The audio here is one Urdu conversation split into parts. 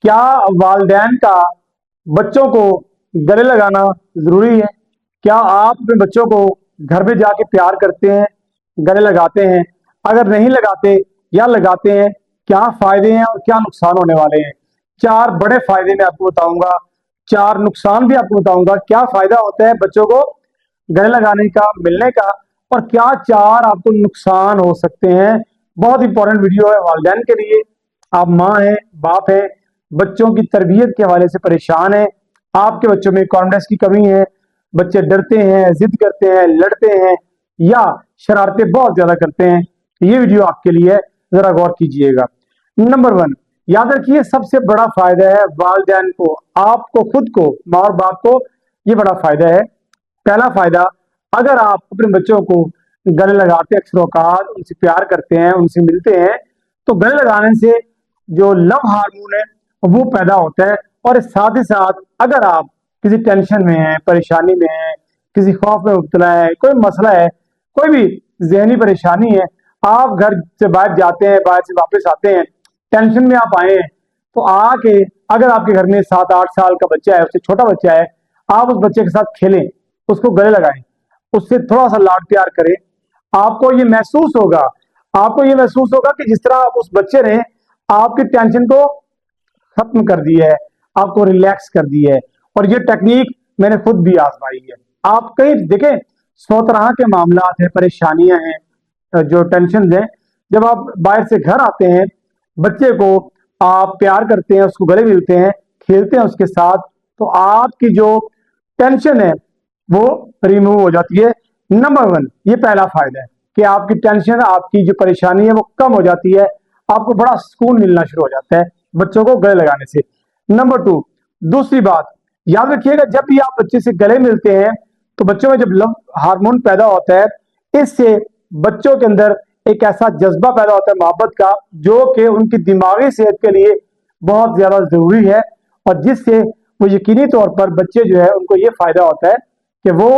کیا والدین کا بچوں کو گلے لگانا ضروری ہے؟ کیا آپ اپنے بچوں کو گھر میں جا کے پیار کرتے ہیں، گلے لگاتے ہیں؟ اگر نہیں لگاتے یا لگاتے ہیں، کیا فائدے ہیں اور کیا نقصان ہونے والے ہیں؟ 4 بڑے فائدے میں آپ کو بتاؤں گا، 4 نقصان بھی آپ کو بتاؤں گا، کیا فائدہ ہوتا ہے بچوں کو گلے لگانے کا، ملنے کا، اور کیا 4 آپ کو نقصان ہو سکتے ہیں۔ بہت امپورٹنٹ ویڈیو ہے والدین کے لیے۔ آپ ماں ہیں، باپ ہیں، بچوں کی تربیت کے حوالے سے پریشان ہیں، آپ کے بچوں میں کانفیڈنس کی کمی ہے، بچے ڈرتے ہیں، ضد کرتے ہیں، لڑتے ہیں یا شرارتیں بہت زیادہ کرتے ہیں، یہ ویڈیو آپ کے لیے، ذرا غور کیجئے گا۔ نمبر 1، یاد رکھیے سب سے بڑا فائدہ ہے والدین کو، آپ کو، خود کو، ماں اور باپ کو یہ بڑا فائدہ ہے۔ پہلا فائدہ، اگر آپ اپنے بچوں کو گلے لگاتے ہیں، اکثر اوقات ان سے پیار کرتے ہیں، ان سے ملتے ہیں، تو گلے لگانے سے جو لو ہارمون ہے وہ پیدا ہوتا ہے، اور ساتھ ہی ساتھ اگر آپ کسی ٹینشن میں ہیں، پریشانی میں ہیں، کسی خوف میں مبتلا ہے، کوئی مسئلہ ہے، کوئی بھی ذہنی پریشانی ہے، آپ گھر سے باہر جاتے ہیں، باہر سے واپس آتے ہیں، ٹینشن میں آپ آئے ہیں، تو آ کے اگر آپ کے گھر میں 7-8 سال کا بچہ ہے، اس سے چھوٹا بچہ ہے، آپ اس بچے کے ساتھ کھیلیں، اس کو گلے لگائیں، اس سے تھوڑا سا لاڈ پیار کریں، آپ کو یہ محسوس ہوگا، آپ کو یہ محسوس ہوگا کہ جس طرح اس بچے نے آپ کی ٹینشن کو ختم کر دی ہے، آپ کو ریلیکس کر دی ہے۔ اور یہ ٹیکنیک میں نے خود بھی آزمائی ہے۔ آپ کہیں دیکھیں 100 طرح کے معاملات ہیں، پریشانیاں ہیں، جو ٹینشن ہیں، جب آپ باہر سے گھر آتے ہیں، بچے کو آپ پیار کرتے ہیں، اس کو گلے ملتے ہیں، کھیلتے ہیں اس کے ساتھ، تو آپ کی جو ٹینشن ہے وہ ریموو ہو جاتی ہے۔ نمبر 1، یہ پہلا فائدہ ہے کہ آپ کی ٹینشن، آپ کی جو پریشانی ہے وہ کم ہو جاتی ہے، آپ کو بڑا سکون ملنا شروع ہو جاتا ہے بچوں کو گلے لگانے سے۔ نمبر 2، دوسری بات، یاد رکھیے گا جب بھی آپ بچے سے گلے ملتے ہیں تو بچوں میں جب لو ہارمون پیدا ہوتا ہے، اس سے بچوں کے اندر ایک ایسا جذبہ پیدا ہوتا ہے محبت کا، جو کہ ان کی دماغی صحت کے لیے بہت زیادہ ضروری ہے، اور جس سے وہ یقینی طور پر بچے جو ہے ان کو یہ فائدہ ہوتا ہے کہ وہ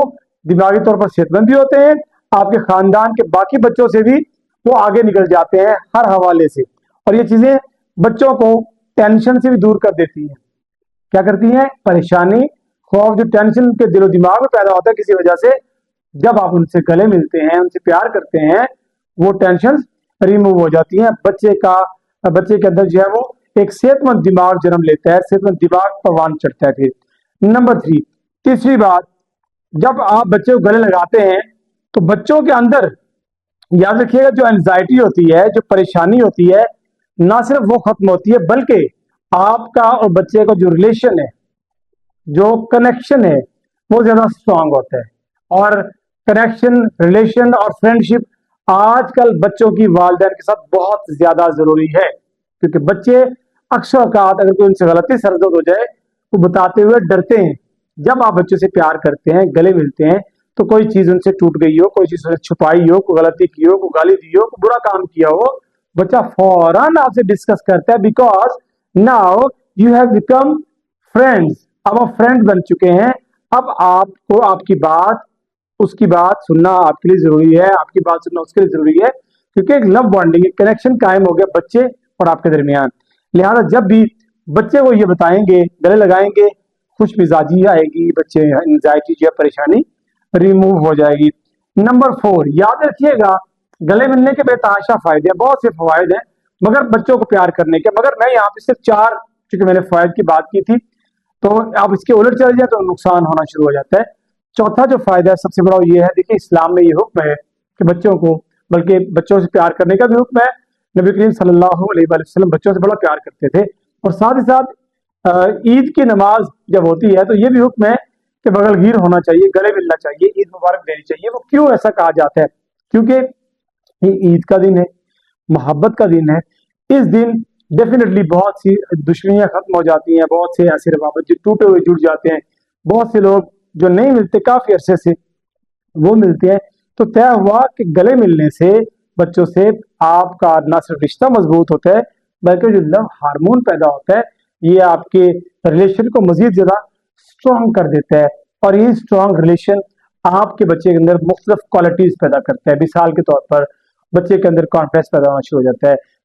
دماغی طور پر صحت مند بھی ہوتے ہیں، آپ کے خاندان کے باقی بچوں سے بھی وہ آگے نکل جاتے ہیں ہر حوالے سے، اور یہ چیزیں بچوں کو ٹینشن سے بھی دور کر دیتی ہیں۔ کیا کرتی ہیں؟ پریشانی، خوف، جو ٹینشن کے دل و دماغ میں پیدا ہوتا ہے کسی وجہ سے، جب آپ ان سے گلے ملتے ہیں، ان سے پیار کرتے ہیں، وہ ٹینشن ریموو ہو جاتی ہیں۔ بچے کے اندر جو ہے وہ ایک صحت مند دماغ جنم لیتا ہے، صحت مند دماغ پروان چڑھتا ہے۔ پھر نمبر 3، تیسری بات، جب آپ بچے کو گلے لگاتے ہیں تو بچوں کے اندر، یاد رکھیے گا، جو اینزائٹی ہوتی ہے، جو پریشانی ہوتی ہے، نہ صرف وہ ختم ہوتی ہے بلکہ آپ کا اور بچے کا جو ریلیشن ہے، جو کنیکشن ہے، وہ زیادہ اسٹرانگ ہوتا ہے۔ اور کنیکشن، ریلیشن اور فرینڈشپ آج کل بچوں کی والدین کے ساتھ بہت زیادہ ضروری ہے، کیونکہ بچے اکثر اوقات اگر کوئی ان سے غلطی سرزد ہو جائے تو بتاتے ہوئے ڈرتے ہیں۔ جب آپ بچوں سے پیار کرتے ہیں، گلے ملتے ہیں، تو کوئی چیز ان سے ٹوٹ گئی ہو، کوئی چیز انہیں چھپائی ہو، کوئی غلطی کی ہو، کوئی گالی دی ہو، کوئی برا کام کیا ہو، بچہ فوراً آپ سے ڈسکس کرتا ہے، because now you have become friends, اب آپ فرینڈ بن چکے ہیں۔ اب آپ کو آپ کی بات، اس کی بات سننا آپ کے لیے ضروری ہے، آپ کی بات سننا اس کے لیے ضروری ہے، کیونکہ ایک لو بانڈنگ، ایک کنیکشن قائم ہو گیا بچے اور آپ کے درمیان۔ لہٰذا جب بھی بچے کو یہ بتائیں گے، گلے لگائیں گے، خوش مزاجی آئے گی، بچے انزائٹی جو ہے، پریشانی ریموو ہو جائے گی۔ نمبر 4، یاد رکھیے گا گلے ملنے کے بے تحاشا فائدے ہیں، بہت سے فوائد ہیں، مگر بچوں کو پیار کرنے کے، مگر میں یہاں پہ صرف 4، چونکہ میں نے فوائد کی بات کی تھی، تو آپ اس کے الٹ چل جائیں تو نقصان ہونا شروع ہو جاتا ہے۔ چوتھا جو فائدہ ہے سب سے بڑا یہ ہے، دیکھیں اسلام میں یہ حکم ہے کہ بچوں کو، بلکہ بچوں سے پیار کرنے کا بھی حکم ہے، نبی کریم صلی اللہ علیہ وآلہ وسلم بچوں سے بڑا پیار کرتے تھے، اور ساتھ ہی ساتھ عید کی نماز جب ہوتی ہے تو یہ بھی حکم ہے کہ بغل گیر ہونا چاہیے، گلے ملنا چاہیے، عید مبارک دینی چاہیے۔ وہ کیوں ایسا کہا جاتا ہے؟ کیونکہ یہ عید کا دن ہے، محبت کا دن ہے، اس دن ڈیفینیٹلی بہت سی دشمنیاں ختم ہو جاتی ہیں، بہت سے ایسے روابط جو ٹوٹے ہوئے جڑ جاتے ہیں، بہت سے لوگ جو نہیں ملتے کافی عرصے سے وہ ملتے ہیں، تو طے ہوا کہ گلے ملنے سے بچوں سے آپ کا نہ صرف رشتہ مضبوط ہوتا ہے بلکہ جو لو ہارمون پیدا ہوتا ہے یہ آپ کے ریلیشن کو مزید زیادہ اسٹرانگ کر دیتا ہے، اور یہ اسٹرانگ ریلیشن آپ کے بچے کے اندر مختلف کوالٹیز پیدا کرتا ہے۔ مثال کے طور پر بچے کے اندر کانفیڈنس پیدا ہونا شروع ہو جاتا ہے،